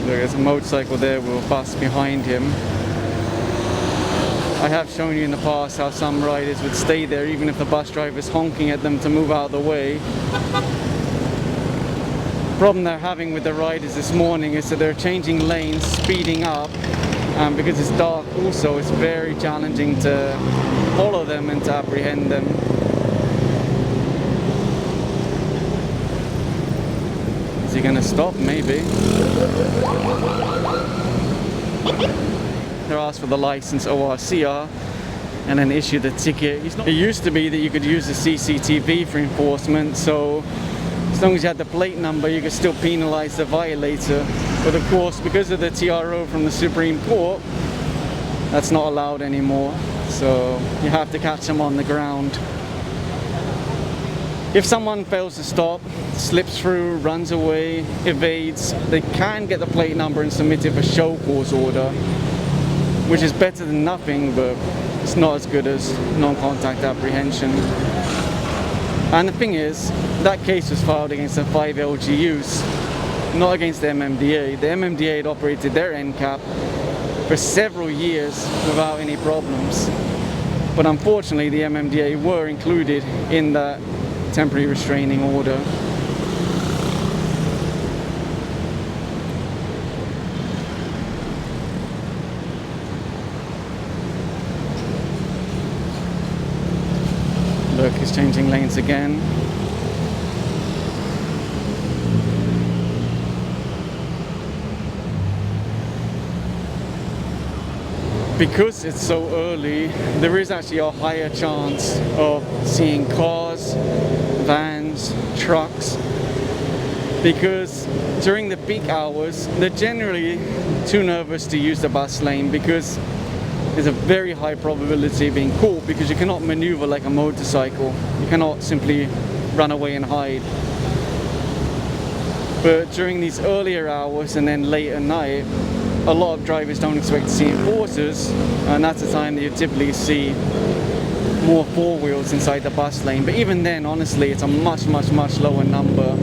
There's a motorcycle there with a bus behind him. I have shown you in the past how some riders would stay there even if the bus driver is honking at them to move out of the way. The problem they're having with the riders this morning is that they're changing lanes, speeding up, and because it's dark also, it's very challenging to follow them and to apprehend them. Is he going to stop? Maybe. They're asked for the license ORCR and then issue the ticket. It used to be that you could use the CCTV for enforcement, so as long as you had the plate number you could still penalize the violator. But of course, because of the TRO from the Supreme Court, that's not allowed anymore, so you have to catch them on the ground. If someone fails to stop, slips through, runs away, evades, they can get the plate number and submit it for show cause order, which is better than nothing, but it's not as good as non-contact apprehension. And the thing is, that case was filed against the 5 LGUs, not against the MMDA. The MMDA had operated their NCAP for several years without any problems. But unfortunately, the MMDA were included in that temporary restraining order. Look, he's changing lanes again. Because it's so early, there is actually a higher chance of seeing cars, vans, trucks, because during the peak hours, they're generally too nervous to use the bus lane because there's a very high probability of being caught, because you cannot maneuver like a motorcycle. You cannot simply run away and hide. But during these earlier hours and then late at night, a lot of drivers don't expect to see enforcers, and that's the time that you typically see more four wheels inside the bus lane. But even then, honestly, it's a much lower number.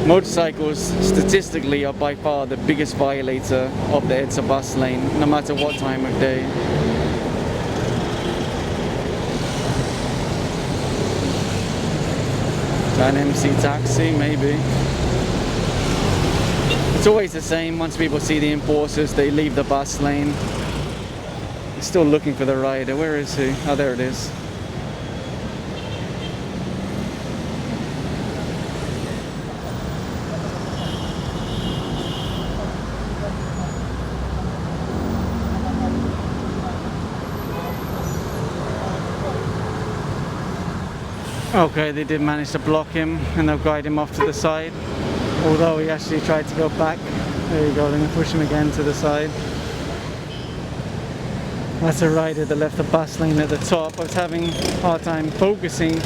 Motorcycles statistically are by far the biggest violator of the EDSA bus lane, no matter what time of day. An MC taxi, maybe. It's always the same. Once people see the enforcers, they leave the bus lane. They're still looking for the rider. Where is he? Oh, there it is. Okay, they did manage to block him and they'll guide him off to the side. Although he actually tried to go back. There you go, they're going to push him again to the side. That's a rider that left the bus lane at the top. I was having a hard time focusing.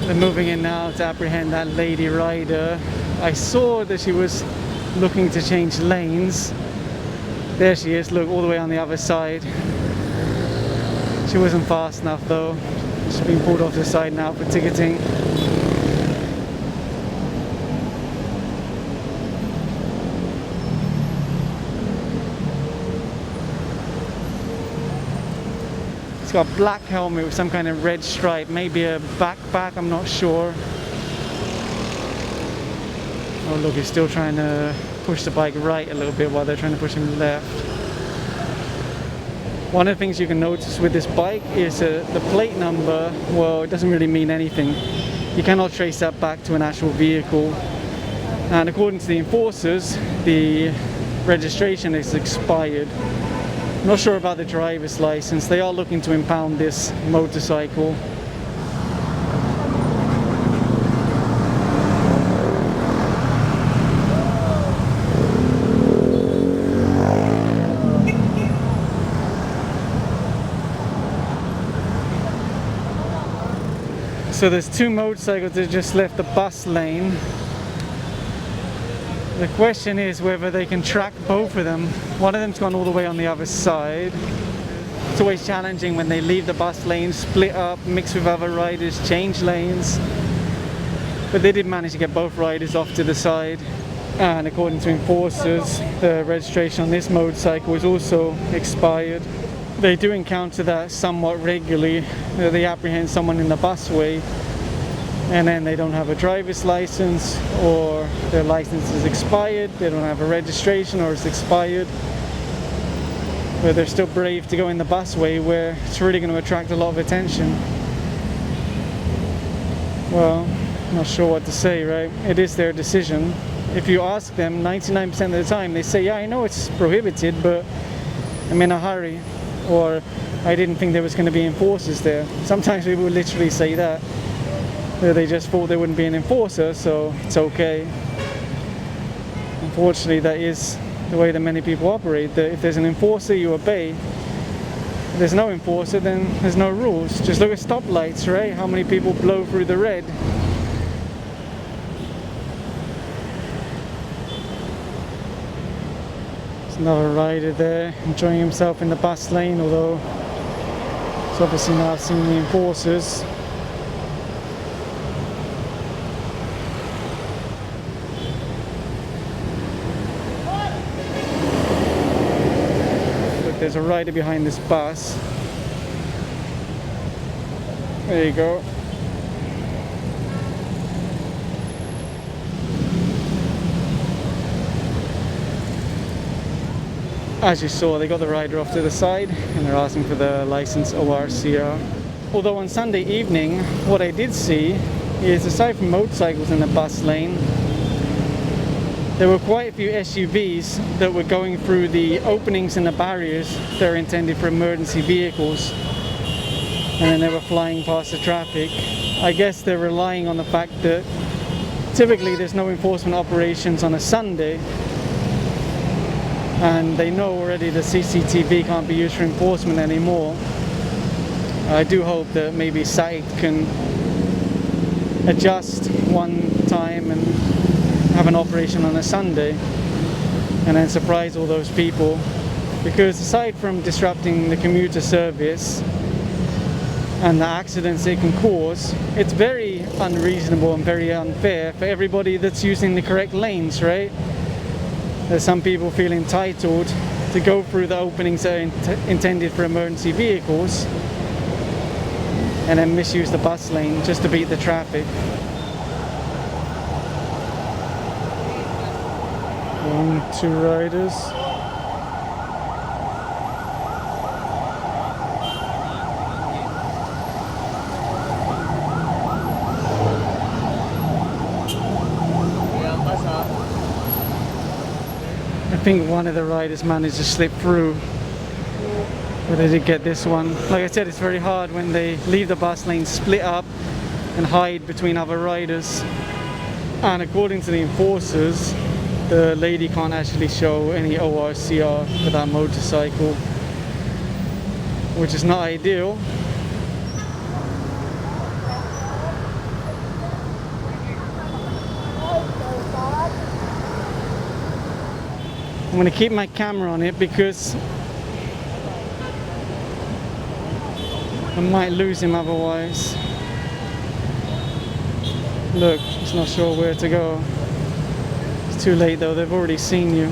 They're moving in now to apprehend that lady rider. I saw that she was looking to change lanes. There she is, look, all the way on the other side. She wasn't fast enough though. She's being pulled off the side now for ticketing. It's got a black helmet with some kind of red stripe, maybe a backpack, I'm not sure. Oh look, he's still trying to push the bike right a little bit while they're trying to push him left. One of the things you can notice with this bike is the plate number, well, it doesn't really mean anything. You cannot trace that back to an actual vehicle. And according to the enforcers, the registration is expired. I'm not sure about the driver's license. They are looking to impound this motorcycle. So there's two motorcycles that just left the bus lane. The question is whether they can track both of them. One of them's gone all the way on the other side. It's always challenging when they leave the bus lane, split up, mix with other riders, change lanes. But they did manage to get both riders off to the side. And according to enforcers, the registration on this motorcycle is also expired. They do encounter that somewhat regularly. They apprehend someone in the busway and then they don't have a driver's license, or their license is expired, they don't have a registration or it's expired. But they're still brave to go in the busway where it's really going to attract a lot of attention. Well, not sure what to say, right? It is their decision. If you ask them, 99% of the time they say, yeah, I know it's prohibited, but I'm in a hurry, or I didn't think there was going to be enforcers there. Sometimes people will literally say that. They just thought there wouldn't be an enforcer, so it's okay. Unfortunately, that is the way that many people operate. That if there's an enforcer, you obey. If there's no enforcer, then there's no rules. Just look at stoplights, right? How many people blow through the red? There's another rider there, enjoying himself in the bus lane, although he's obviously not seen the enforcers. There's a rider behind this bus. There you go. As you saw, they got the rider off to the side and they're asking for the license ORCR. Although on Sunday evening, what I did see is, aside from motorcycles in the bus lane, there were quite a few SUVs that were going through the openings in the barriers that are intended for emergency vehicles, and then they were flying past the traffic. I guess they're relying on the fact that typically there's no enforcement operations on a Sunday, and they know already the CCTV can't be used for enforcement anymore. I do hope that maybe SAIC can adjust one time and have an operation on a Sunday and then surprise all those people, because aside from disrupting the commuter service and the accidents it can cause, it's very unreasonable and very unfair for everybody that's using the correct lanes, right? There's some people feel entitled to go through the openings that are intended for emergency vehicles and then misuse the bus lane just to beat the traffic. One, two riders. I think one of the riders managed to slip through, but they did get this one. Like I said, it's very hard when they leave the bus lane, split up and hide between other riders. And according to the enforcers, the lady can't actually show any ORCR for that motorcycle, which is not ideal. I'm going to keep my camera on it because I might lose him otherwise. Look, he's not sure where to go. It's too late though, they've already seen you.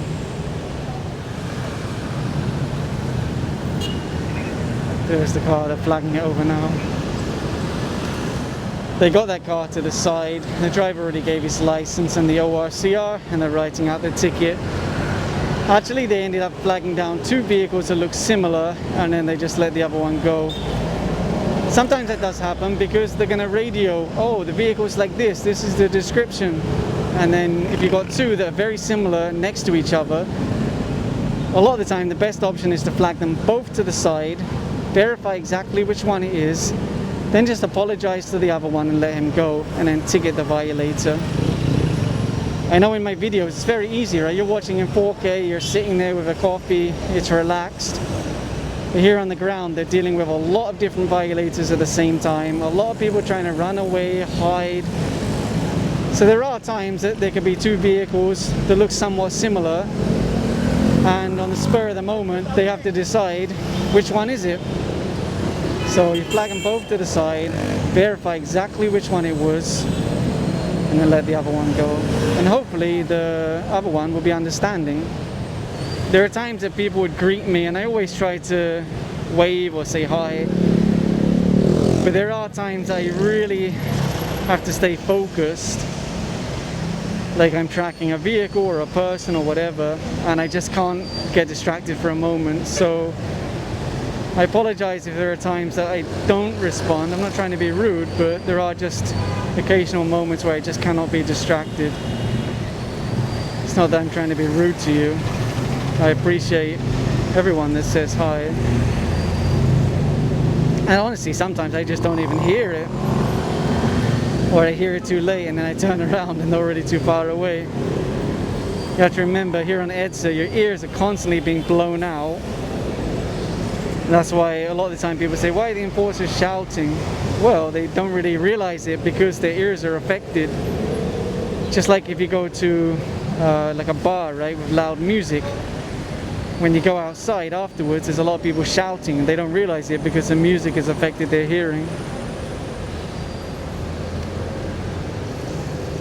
There's the car, they're flagging it over now. They got that car to the side, the driver already gave his license and the ORCR, and they're writing out the ticket. Actually, they ended up flagging down two vehicles that look similar, and then they just let the other one go. Sometimes that does happen because they're going to radio, oh, the vehicle's like this is the description. And then if you've got two that are very similar next to each other, a lot of the time the best option is to flag them both to the side, verify exactly which one it is, then just apologize to the other one and let him go, and then ticket the violator. I know in my videos it's very easy, right? You're watching in 4K, you're sitting there with a coffee, it's relaxed. But here on the ground, they're dealing with a lot of different violators at the same time. A lot of people trying to run away, hide. So there are times that there could be two vehicles that look somewhat similar, and on the spur of the moment, they have to decide which one is it. So you flag them both to the side, verify exactly which one it was, and then let the other one go. And hopefully the other one will be understanding. There are times that people would greet me, and I always try to wave or say hi. But there are times I really have to stay focused. Like I'm tracking a vehicle or a person or whatever, and I just can't get distracted for a moment. So I apologize if there are times that I don't respond. I'm not trying to be rude, but there are just occasional moments where I just cannot be distracted. It's not that I'm trying to be rude to you. I appreciate everyone that says hi. And honestly, sometimes I just don't even hear it. Or I hear it too late and then I turn around and they're already too far away. You have to remember, here on EDSA, your ears are constantly being blown out. That's why a lot of the time people say, why are the enforcers shouting? Well, they don't really realize it because their ears are affected. Just like if you go to like a bar, right, with loud music. When you go outside afterwards, there's a lot of people shouting. They don't realize it because the music has affected their hearing.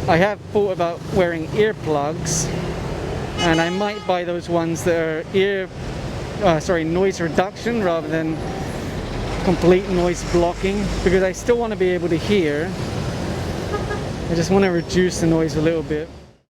I have thought about wearing earplugs, and I might buy those ones that are noise reduction rather than complete noise blocking, because I still want to be able to hear. I just want to reduce the noise a little bit.